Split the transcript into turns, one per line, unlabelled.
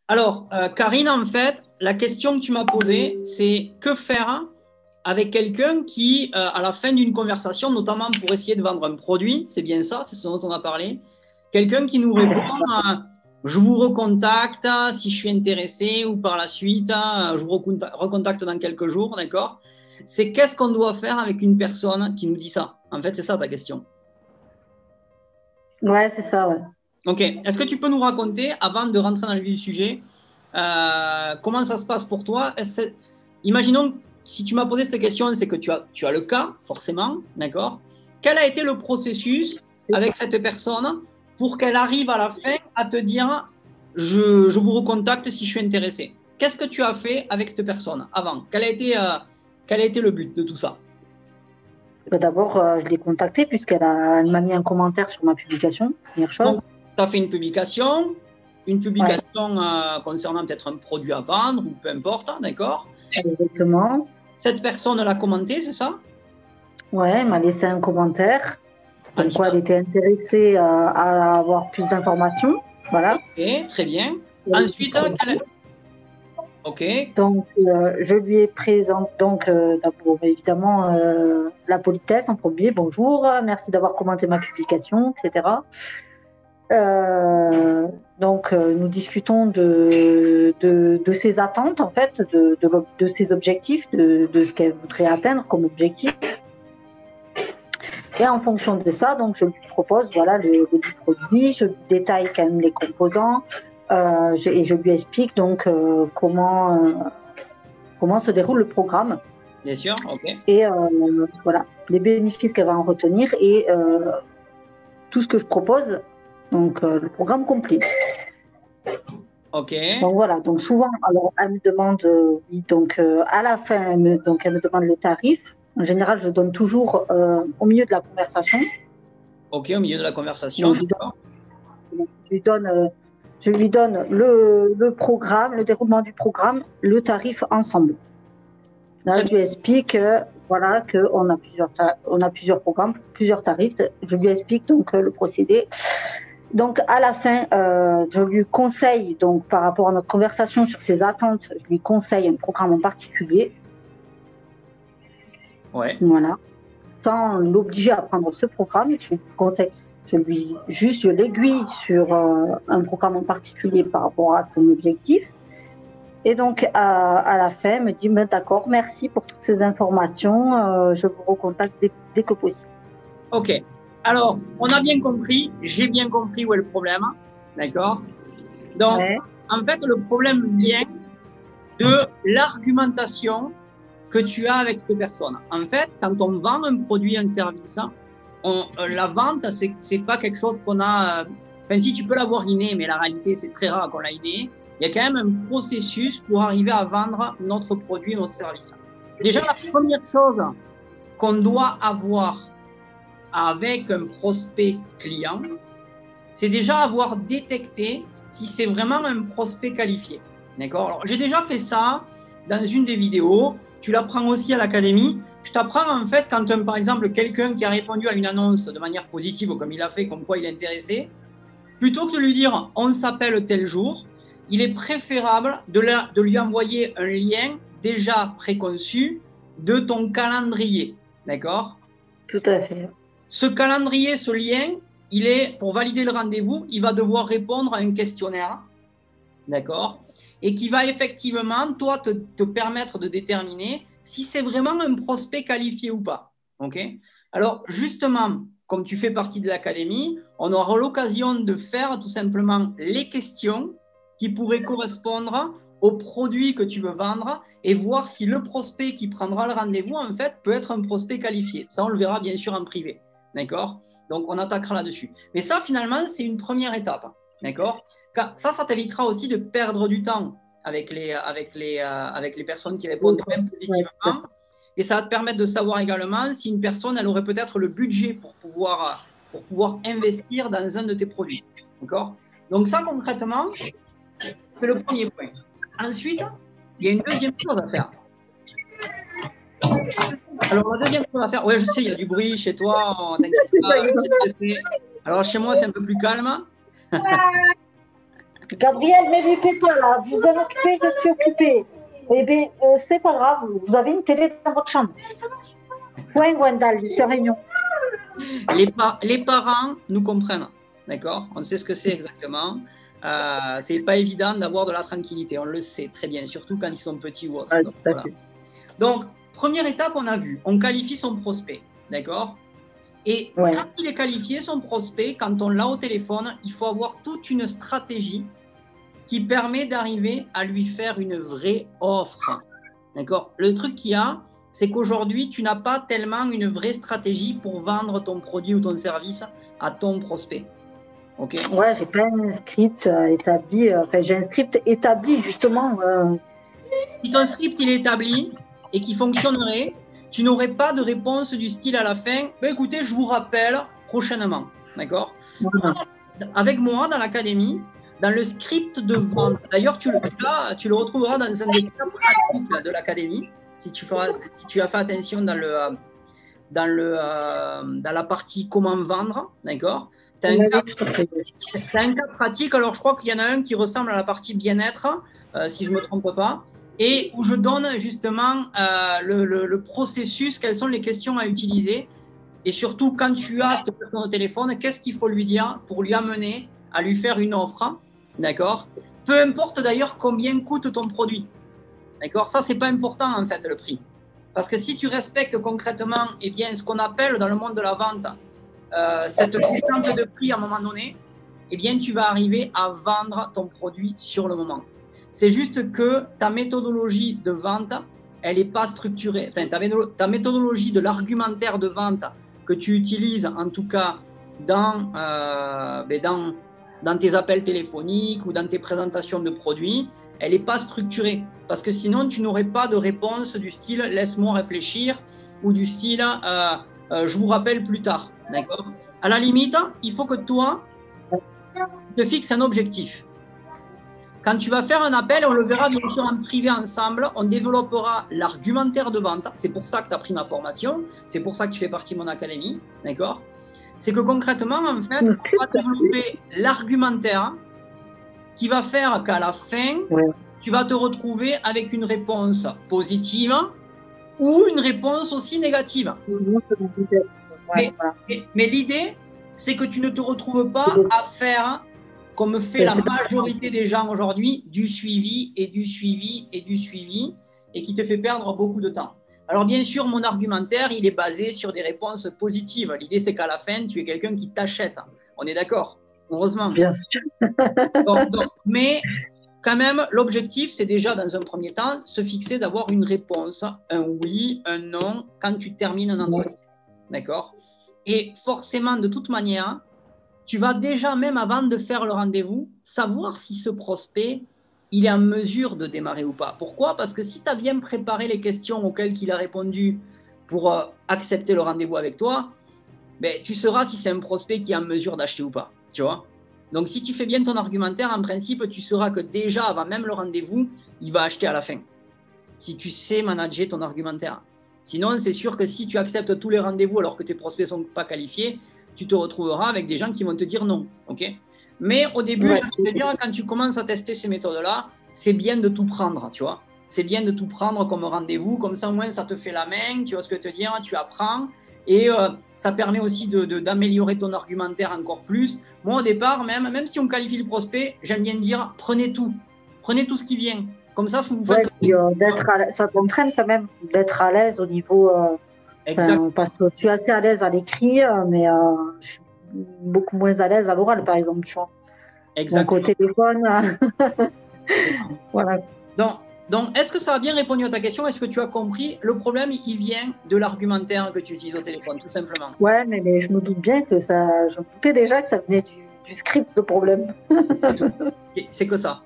Alors, Karine, en fait, la question que tu m'as posée, c'est que faire avec quelqu'un qui, à la fin d'une conversation, notamment pour essayer de vendre un produit, c'est bien ça, c'est ce dont on a parlé, quelqu'un qui nous répond je vous recontacte si je suis intéressé ou par la suite, je vous recontacte dans quelques jours, d'accord? C'est qu'est-ce qu'on doit faire avec une personne qui nous dit ça? En fait, c'est ça ta question.
Ouais, c'est ça, ouais.
Ok. Est-ce que tu peux nous raconter, avant de rentrer dans le vif du sujet, comment ça se passe pour toi? Imaginons, si tu m'as posé cette question, c'est que tu as le cas, forcément, d'accord? Quel a été le processus avec cette personne pour qu'elle arrive à la fin à te dire je vous recontacte si je suis intéressé? Qu'est-ce que tu as fait avec cette personne avant? Quel a été le but de tout ça?
D'abord, je l'ai contactée elle m'a mis un commentaire sur ma publication, première chose.
Donc, tu as fait une
Ouais,
publication concernant peut-être un produit à vendre ou peu importe, hein, d'accord?
exactement.
Cette personne l'a commenté, c'est ça?
Ouais, elle m'a laissé un commentaire,
Ah,
comme quoi elle était intéressée à avoir plus d'informations. Voilà.
ok, très bien.
Sur le
Ensuite,
produit.
ok,
Donc, je lui ai présenté, donc, d'abord, évidemment, la politesse en premier. Bonjour, merci d'avoir commenté ma publication, etc. Nous discutons de ses attentes, en fait, de ses objectifs, de ce qu'elle voudrait atteindre comme objectif. Et en fonction de ça, donc, je lui propose voilà, le produit, je lui détaille quand même les composants et je lui explique donc comment se déroule le programme
bien sûr, ok.
et voilà, les bénéfices qu'elle va en retenir et tout ce que je propose, donc le programme complet.
Ok,
Donc voilà, donc souvent, alors elle me demande, oui, donc à la fin, elle me demande le tarif. En général, je donne toujours au milieu de la conversation.
ok, au milieu de la conversation,
Donc
d'accord.
je lui donne, je lui donne le programme, le déroulement du programme, le tarif ensemble. Là,
Très
je
bien.
lui explique voilà, qu'on a on a plusieurs programmes, plusieurs tarifs. Je lui explique donc le procédé. Donc, à la fin, je lui conseille, donc par rapport à notre conversation sur ses attentes, je lui conseille un programme en particulier,
Ouais,
voilà, sans l'obliger à prendre ce programme. Je lui conseille, je l'aiguille sur un programme en particulier par rapport à son objectif. Et donc, à la fin, elle me dit, d'accord, merci pour toutes ces informations, je vous recontacte dès que possible.
ok. Alors, on a bien compris, j'ai bien compris où est le problème, d'accord? Donc,
Ouais.
en fait, le problème vient de l'argumentation que tu as avec cette personne. En fait, quand on vend un produit, un service, la vente, c'est pas quelque chose qu'on a. Enfin, si tu peux l'avoir inné, mais la réalité, c'est très rare qu'on l'a inné. Il y a quand même un processus pour arriver à vendre notre produit, notre service. Déjà, la première chose qu'on doit avoir avec un prospect client, c'est déjà avoir détecté si c'est vraiment un prospect qualifié. D'accord? Alors, j'ai déjà fait ça dans une des vidéos. Tu l'apprends aussi à l'académie. Je t'apprends en fait quand, par exemple, quelqu'un qui a répondu à une annonce de manière positive, comme il a fait, comme quoi il est intéressé, plutôt que de lui dire on s'appelle tel jour, il est préférable de lui envoyer un lien déjà préconçu de ton calendrier. D'accord?
Tout à fait.
Ce calendrier, ce lien, il est, pour valider le rendez-vous, il va devoir répondre à un questionnaire, d'accord? Et qui va effectivement, toi, te permettre de déterminer si c'est vraiment un prospect qualifié ou pas. OK? Alors, justement, comme tu fais partie de l'académie, on aura l'occasion de faire tout simplement les questions qui pourraient correspondre au produit que tu veux vendre et voir si le prospect qui prendra le rendez-vous, en fait, peut être un prospect qualifié. Ça, on le verra bien sûr en privé. D'accord? Donc, on attaquera là-dessus. Mais ça, finalement, c'est une première étape. D'accord? Ça t'évitera aussi de perdre du temps avec les personnes qui répondent même
Ouais,
positivement. Et ça va te permettre de savoir également si une personne, elle aurait peut-être le budget pour pouvoir investir dans un de tes produits. D'accord? Donc ça, concrètement, c'est le premier point. Ensuite, il y a une deuxième chose à faire. Alors, la deuxième chose à faire, ouais, je sais, il y a du bruit chez toi, t'inquiète pas, je suis stressé. Alors, chez moi, c'est un peu plus calme.
Gabriel, ne répétez pas là, vous en occupez, je suis occupée. Eh bien, c'est pas grave, vous avez une télé dans votre chambre. Point Gwendal, je suis en réunion.
Les parents nous comprennent, d'accord? On sait ce que c'est exactement. C'est pas évident d'avoir de la tranquillité, on le sait très bien, surtout quand ils sont petits ou autres. Donc, voilà. Donc, première étape, on a vu, on qualifie son prospect, d'accord? Et quand il est qualifié, son prospect, quand on l'a au téléphone, il faut avoir toute une stratégie qui permet d'arriver à lui faire une vraie offre, d'accord? Le truc qu'il y a, c'est qu'aujourd'hui, tu n'as pas tellement une vraie stratégie pour vendre ton produit ou ton service à ton prospect. Ok.
Ouais, j'ai pas un script établi. Enfin, j'ai un script établi justement.
Si ton script il est établi et qui fonctionnerait, tu n'aurais pas de réponse du style à la fin. Ben, écoutez, je vous rappelle prochainement, d'accord? Avec moi dans l'académie, dans le script de vente. D'ailleurs, tu le retrouveras dans un des cas pratiques de l'académie. Si tu as fait attention dans la partie comment vendre, d'accord? Tu as un cas pratique. Alors, je crois qu'il y en a un qui ressemble à la partie bien-être, si je ne me trompe pas, et où je donne justement le processus, quelles sont les questions à utiliser, et surtout quand tu as cette personne au téléphone, qu'est-ce qu'il faut lui dire pour lui amener à lui faire une offre, d'accord? Peu importe d'ailleurs combien coûte ton produit. D'accord? Ça, c'est pas important en fait, le prix. Parce que si tu respectes concrètement eh bien, ce qu'on appelle dans le monde de la vente cette puissance de prix à un moment donné, eh bien, tu vas arriver à vendre ton produit sur le moment. C'est juste que ta méthodologie de vente, elle n'est pas structurée. Enfin, ta méthodologie de l'argumentaire de vente que tu utilises, en tout cas dans tes appels téléphoniques ou dans tes présentations de produits, elle n'est pas structurée. Parce que sinon, tu n'aurais pas de réponse du style « laisse-moi réfléchir » ou du style je vous rappelle plus tard. D'accord? À la limite, il faut que toi, tu te fixes un objectif. Quand tu vas faire un appel, on le verra bien sûr en privé ensemble, on développera l'argumentaire de vente. C'est pour ça que tu as pris ma formation, c'est pour ça que tu fais partie de mon académie. D'accord? C'est que concrètement, en fait, tu vas développer l'argumentaire qui va faire qu'à la fin, tu vas te retrouver avec une réponse positive ou une réponse aussi négative. Mais l'idée, c'est que tu ne te retrouves pas à faire, comme fait la majorité des gens aujourd'hui, du suivi et du suivi et du suivi, et qui te fait perdre beaucoup de temps. Alors bien sûr, mon argumentaire, il est basé sur des réponses positives. L'idée, c'est qu'à la fin, tu es quelqu'un qui t'achète. On est d'accord? Heureusement.
Bien sûr.
Mais quand même, l'objectif, c'est déjà, dans un premier temps, se fixer d'avoir une réponse, un oui, un non, quand tu termines un entretien. D'accord? Et forcément, de toute manière, tu vas déjà, même avant de faire le rendez-vous, savoir si ce prospect, il est en mesure de démarrer ou pas. Pourquoi? Parce que si tu as bien préparé les questions auxquelles il a répondu pour accepter le rendez-vous avec toi, ben, tu sauras si c'est un prospect qui est en mesure d'acheter ou pas. Tu vois? Donc, si tu fais bien ton argumentaire, en principe, tu sauras que déjà, avant même le rendez-vous, il va acheter à la fin. Si tu sais manager ton argumentaire. Sinon, c'est sûr que si tu acceptes tous les rendez-vous alors que tes prospects ne sont pas qualifiés, tu te retrouveras avec des gens qui vont te dire non. Okay? Mais au début, j'ai envie de te dire, quand tu commences à tester ces méthodes-là, c'est bien de tout prendre, tu vois. C'est bien de tout prendre comme rendez-vous, comme ça au moins ça te fait la main, tu vois ce que je veux te dire, tu apprends. Et ça permet aussi d'améliorer ton argumentaire encore plus. Moi, au départ, même si on qualifie le prospect, j'aime bien dire, prenez tout ce qui vient. Comme ça, vous faites...
ça t'entraîne quand même d'être à l'aise au niveau... parce que je suis assez à l'aise à l'écrit, mais je suis beaucoup moins à l'aise à l'oral, par exemple. Tu vois.
Exactement.
Donc, au téléphone... voilà.
Donc, est-ce que ça a bien répondu à ta question? Est-ce que tu as compris? Le problème, il vient de l'argumentaire que tu utilises au téléphone, tout simplement.
Ouais, mais je me doute bien que ça... Je me doutais déjà que ça venait du script, le problème.
C'est que ça.